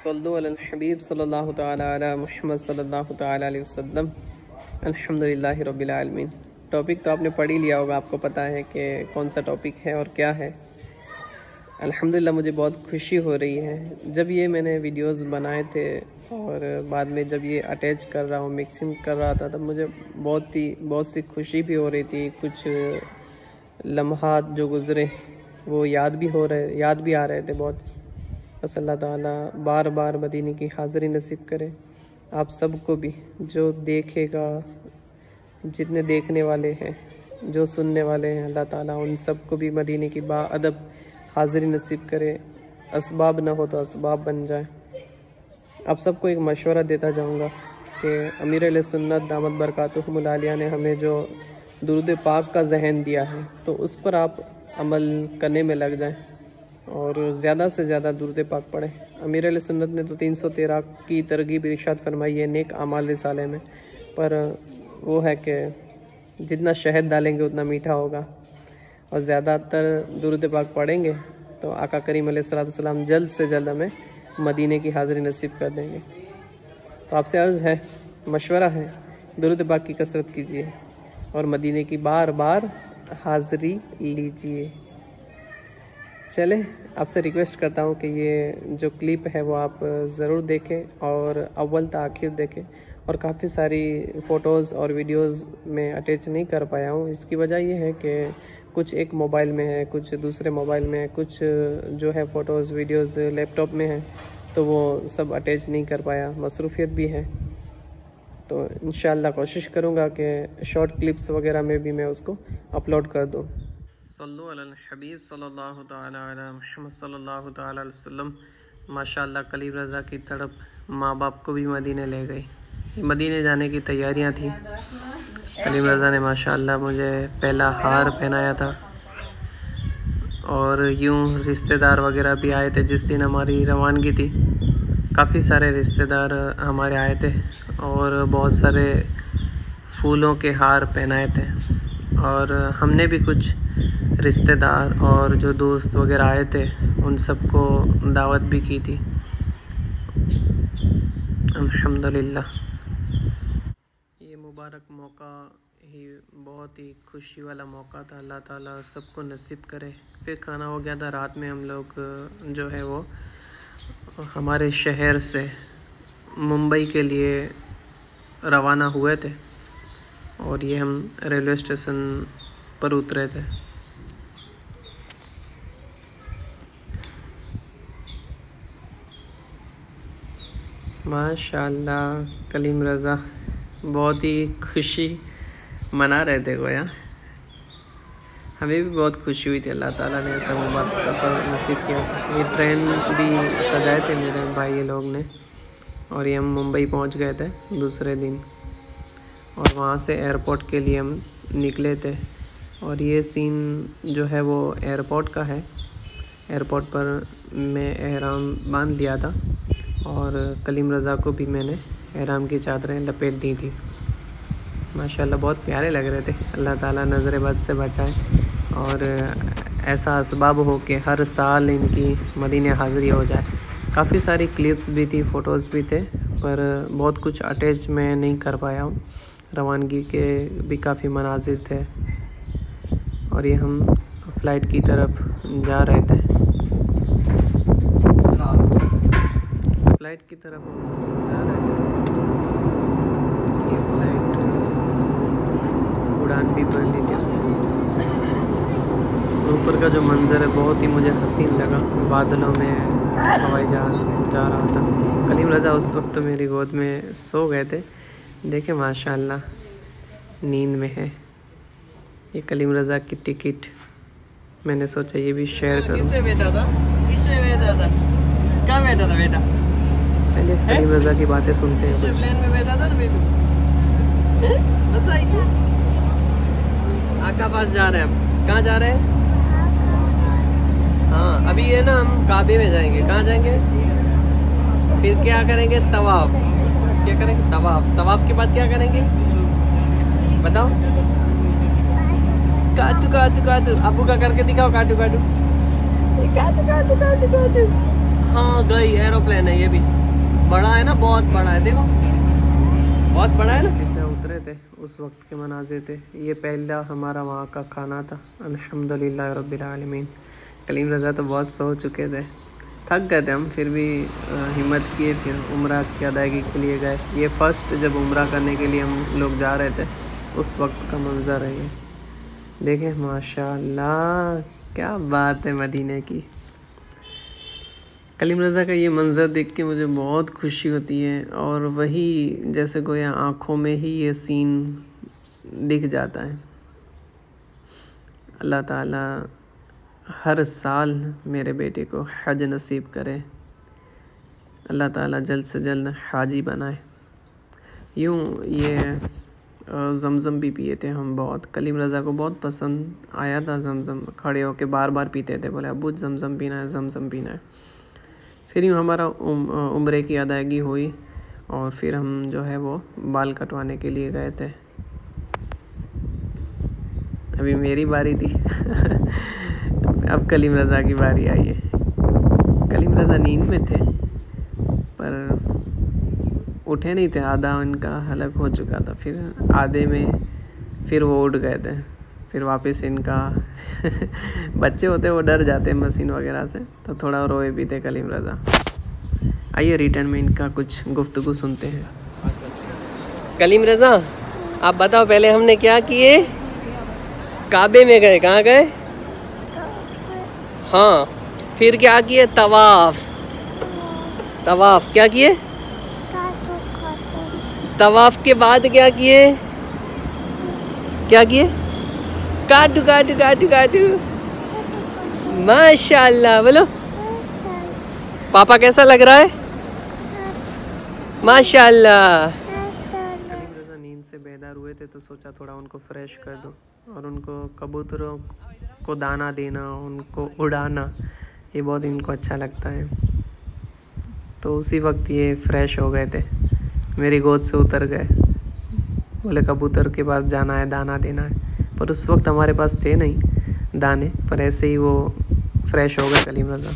सल्लु अलल हबीब सल्लल्लाहु तआला अला मुहम्मद सल्लल्लाहु तआला अलैहि वसल्लम। अल्हम्दुलिल्लाहि रब्बिल आलमीन। टॉपिक तो आपने पढ़ ही लिया होगा, आपको पता है कि कौन सा टॉपिक है और क्या है। अल्हम्दुलिल्लाह मुझे बहुत खुशी हो रही है। जब ये मैंने वीडियोस बनाए थे और बाद में जब ये अटैच कर रहा हूँ, मिक्सिंग कर रहा था, तब मुझे बहुत सी खुशी भी हो रही थी। कुछ लम्हात जो गुज़रे वो याद भी आ रहे थे बहुत। बस अल्लाह ताला बार बार मदीने की हाज़िरी नसीब करे आप सबको भी, जो देखेगा, जितने देखने वाले हैं, जो सुनने वाले हैं, अल्लाह ताला उन सबको भी मदीने की बाअदब हाज़िरी नसीब करे। असबाब ना हो तो असबाब बन जाए। आप सबको एक मशवरा देता जाऊंगा कि अमीर अहले सुन्नत दामत बरकातुहुमुल आलिया ने हमें जो दुरूद पाक का जहन दिया है, तो उस पर आप अमल करने में लग जाएं और ज़्यादा से ज़्यादा दुरूद पाक पढ़ें। अमीर अहले सुन्नत ने तो 313 की तरगीब इरशाद फरमाई है नेक आमाल रिसाले में, पर वो है कि जितना शहद डालेंगे उतना मीठा होगा और ज़्यादातर दुरूद पाक पढ़ेंगे तो आका करीम अलैहिस्सलाम जल्द से जल्द हमें मदीने की हाज़िरी नसीब कर देंगे। तो आपसे अर्ज़ है, मशवरा है, दुरूद पाक की कसरत कीजिए और मदीने की बार बार हाज़िरी लीजिए। चले, आपसे रिक्वेस्ट करता हूँ कि ये जो क्लिप है वो आप ज़रूर देखें और अव्वल से आखिर देखें। और काफ़ी सारी फ़ोटोज़ और वीडियोज़ में अटैच नहीं कर पाया हूँ। इसकी वजह ये है कि कुछ एक मोबाइल में है, कुछ दूसरे मोबाइल में है, कुछ जो है फ़ोटोज़ वीडियोज़ लैपटॉप में है, तो वो सब अटैच नहीं कर पाया, मसरूफ़ियत भी है। तो इंशाअल्लाह कोशिश करूँगा कि शॉर्ट क्लिप्स वगैरह में भी मैं उसको अपलोड कर दूँ। सल्लु अलल हबीब सल्लल्लाहु तआला अला मुहम्मद सल्लल्लाहु तआला अलैहि वसल्लम। माशाअल्लाह कलीम रज़ा की तड़प माँ बाप को भी मदीने ले गई। मदीने जाने की तैयारियां थी। कलीम रज़ा ने माशाअल्लाह मुझे पहला हार पहनाया था और यूं रिश्तेदार वगैरह भी आए थे। जिस दिन हमारी रवानगी थी, काफ़ी सारे रिश्तेदार हमारे आए थे और बहुत सारे फूलों के हार पहनाए थे। और हमने भी कुछ रिश्तेदार और जो दोस्त वगैरह आए थे उन सबको दावत भी की थी। अल्हम्दुलिल्लाह ये मुबारक मौका ही बहुत ही खुशी वाला मौका था। अल्लाह ताला सबको नसीब करे। फिर खाना हो गया था। रात में हम लोग जो है वो हमारे शहर से मुंबई के लिए रवाना हुए थे और ये हम रेलवे स्टेशन पर उतरे थे। माशाअल्लाह कलीम रज़ा बहुत ही खुशी मना रहे थे गोया। हमें भी बहुत खुशी हुई थी। अल्लाह ताला ने ऐसा मुबारक सफ़र नसीब किया था। ये ट्रेन भी सजाए थे मेरे भाई लोग ने और ये हम मुंबई पहुंच गए थे दूसरे दिन और वहाँ से एयरपोर्ट के लिए हम निकले थे। और ये सीन जो है वो एयरपोर्ट का है। एयरपोर्ट पर मैं एहराम बांध लिया था और कलीम रज़ा को भी मैंने एहराम की चादरें लपेट दी थी। माशाल्लाह बहुत प्यारे लग रहे थे। अल्लाह ताला नज़र बद से बचाए और ऐसा असबाब हो कि हर साल इनकी मदीने हाज़िरी हो जाए। काफ़ी सारी क्लिप्स भी थी, फ़ोटोज़ भी थे, पर बहुत कुछ अटैच मैं नहीं कर पाया हूँ। रवानगी के भी काफ़ी मनाजिर थे और ये हम फ़्लाइट की तरफ जा रहे थे। फ़्लाइट की तरफ जा रहे थे। ये फ़्लाइट उड़ान भी भर ली थी उसने। ऊपर का जो मंज़र है बहुत ही मुझे हसीन लगा। बादलों में हवाई जहाज़ जा रहा था। कलीम रज़ा उस वक्त तो मेरी गोद में सो गए थे। देखे माशाअल्लाह नींद में है। ये कलीम रज़ा की टिकट मैंने सोचा ये भी शेयर करूँ। इसमें बैठा था, इसमें बैठा था। कहाँ बैठा था बेटा? चलिए कलीम रज़ा की बातें सुनते हैं। इसमें प्लेन में बैठा था ना बेबी? मज़ा आई क्या? आका पास जा रहे हैं अब। कहाँ जा रहे हैं? हाँ अभी ये ना हम काबे में जाएंगे। कहाँ जाएंगे? फिर क्या करेंगे? तवाफ। क्या करेंगे? तवाफ। तवाफ के बाद क्या करेंगे बताओ? काटू काटू काटू। अबू का करके दिखाओ। काटू काटू काटू काटू काटू काटू। हाँ गई, एरोप्लेन है ये भी, बड़ा है ना, बहुत बड़ा है, देखो बहुत बड़ा है ना। जिद्दा उतरे थे उस वक्त के मनाजिर थे। ये पहला हमारा वहाँ का खाना था। अल्हम्दुलिल्लाह रब्बिल आलमीन। कलीम रज़ा तो बहुत सो चुके थे, थक गए थे हम, फिर भी हिम्मत किए, फिर उम्रा की अदायगी के लिए गए। ये फ़र्स्ट जब उम्रा करने के लिए हम लोग जा रहे थे उस वक्त का मंज़र है ये। देखें माशाअल्लाह, क्या बात है मदीने की। कलीम रज़ा का ये मंज़र देख के मुझे बहुत खुशी होती है, और वही जैसे कोई आँखों में ही ये सीन दिख जाता है। अल्लाह ताला हर साल मेरे बेटे को हज नसीब करे, अल्लाह ताला जल्द से जल्द हाजी बनाए। यूँ ये ज़मज़म भी पिए थे हम बहुत, कलीम रज़ा को बहुत पसंद आया था ज़मज़म, खड़े होके बार बार पीते थे, बोले अब्बू ज़मज़म पीना है, ज़मज़म पीना है। फिर यूँ हमारा उम्रे की अदायगी हुई, और फिर हम जो है वो बाल कटवाने के लिए गए थे। अभी मेरी बारी थी अब कलीम रज़ा की बारी आई है। कलीम रज़ा नींद में थे पर उठे नहीं थे, आधा उनका हलक हो चुका था, फिर आधे में फिर वो उठ गए थे। फिर वापस इनका बच्चे होते वो डर जाते हैं मशीन वगैरह से, तो थोड़ा रोए भी थे कलीम रज़ा। आइए रिटर्न में इनका कुछ गुफ्तगू सुनते हैं। कलीम रज़ा आप बताओ, पहले हमने क्या किए? काबे में गए। कहाँ गए? हाँ। फिर क्या किए? तवाफ। तवाफ क्या किए? तवाफ के बाद क्या किए? क्या किए? काटू काटू काटू काटू। माशाल्लाह, बोलो पापा कैसा लग रहा है? माशाल्लाह। कलीम रज़ा नींद से बेदार हुए थे, तो सोचा थोड़ा उनको फ्रेश कर दो, और उनको कबूतरों को दाना देना, उनको उड़ाना, ये बहुत इनको अच्छा लगता है। तो उसी वक्त ये फ्रेश हो गए थे, मेरी गोद से उतर गए, बोले कबूतर के पास जाना है, दाना देना है। पर उस वक्त हमारे पास थे नहीं दाने, पर ऐसे ही वो फ्रेश हो गए कलीम रज़ा।